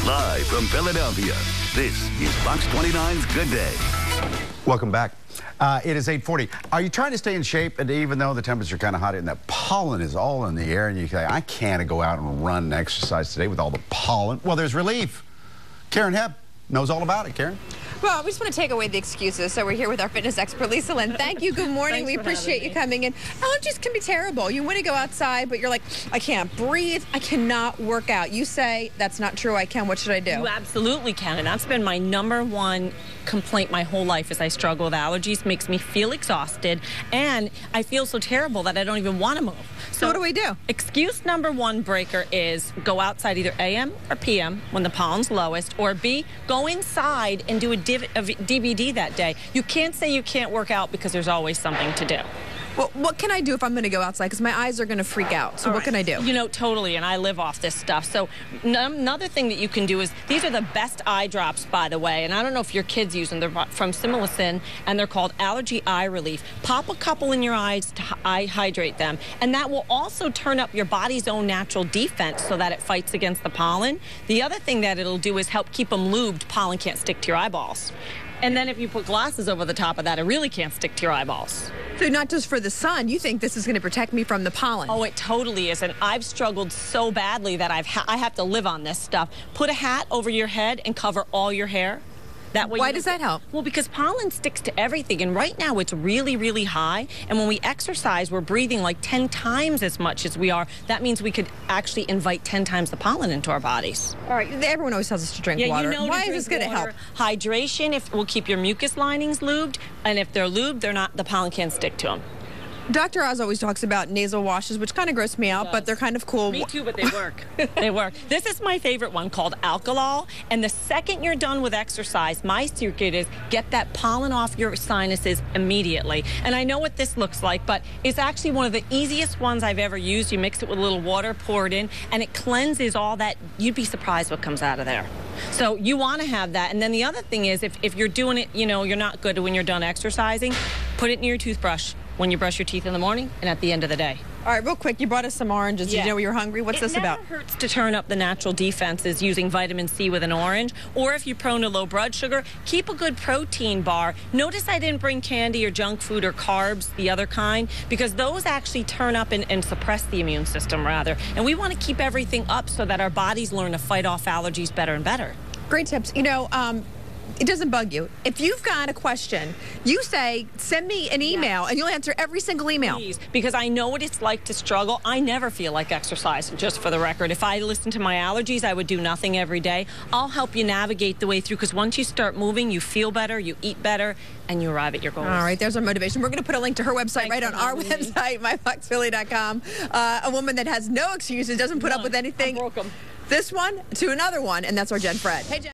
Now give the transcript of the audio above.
Live from Philadelphia, this is Fox 29's Good Day. Welcome back. It is 8:40. Are you trying to stay in shape? And even though the temperatures are kind of hot and that pollen is all in the air, and you say, I can't go out and run and exercise today with all the pollen. Well, there's relief. Karen Hebb knows all about it. Karen? Well, we just want to take away the excuses, so we're here with our fitness expert, Lisa Lynn. Thank you. Good morning. We appreciate you coming in. Allergies can be terrible. You want to go outside, but you're like, I can't breathe. I cannot work out. You say, that's not true. I can. What should I do? You absolutely can, and that's been my #1 complaint my whole life is I struggle with allergies. Makes me feel exhausted, and I feel so terrible that I don't even want to move. So what do we do? Excuse #1 breaker is go outside either AM or PM when the pollen's lowest, or B, go inside and do a DVD that day. You can't say you can't work out because there's always something to do. Well, what can I do if I'm going to go outside? Because my eyes are going to freak out. So what can I do? You know, totally, and I live off this stuff. So another thing that you can do is, these are the best eye drops, by the way, and I don't know if your kids use them. They're from Sinus, and they're called Allergy Eye Relief. Pop a couple in your eyes to hydrate them, and that will also turn up your body's own natural defense so that it fights against the pollen. The other thing that it'll do is help keep them lubed. Pollen can't stick to your eyeballs. And then if you put glasses over the top of that, it really can't stick to your eyeballs. So not just for the sun, you think this is going to protect me from the pollen? Oh, it totally is. And I've struggled so badly that I have to live on this stuff. Put a hat over your head and cover all your hair. That way. Why does that help? Well, because pollen sticks to everything, and right now it's really, really high. And when we exercise, we're breathing like 10 times as much as we are. That means we could actually invite 10 times the pollen into our bodies. All right, everyone always tells us to drink water. You know, why is this going to help? Hydration will keep your mucus linings lubed, and if they're lubed, the pollen can't stick to them. Dr. Oz always talks about nasal washes, which kind of gross me out, but they're kind of cool. Me too, but they work. They work. This is my favorite one, called Alkalol. And the second you're done with exercise, my secret is get that pollen off your sinuses immediately. And I know what this looks like, but it's actually one of the easiest ones I've ever used. You mix it with a little water, pour it in, and it cleanses all that. You'd be surprised what comes out of there. So you want to have that. And then the other thing is, if you're doing it, you know, you're not good when you're done exercising, put it in your toothbrush when you brush your teeth in the morning and at the end of the day. All right, real quick, you brought us some oranges. Yeah. Did you know you're hungry? What's this about? It never hurts to turn up the natural defenses using vitamin C with an orange. Or if you're prone to low blood sugar, keep a good protein bar. Notice I didn't bring candy or junk food or carbs, the other kind, because those actually turn up and suppress the immune system, rather. And we want to keep everything up so that our bodies learn to fight off allergies better and better. Great tips. You know, it doesn't bug you. If you've got a question, you say, send me an email, and you'll answer every single email. Please, because I know what it's like to struggle. I never feel like exercising, just for the record. If I listened to my allergies, I would do nothing every day. I'll help you navigate the way through, because once you start moving, you feel better, you eat better, and you arrive at your goals. All right, there's our motivation. We're going to put a link to her website right on our website, myfoxphilly.com. A woman that has no excuses, doesn't put up with anything. I broke 'em. This one to another one, and that's our Jen Fred. Hey, Jen.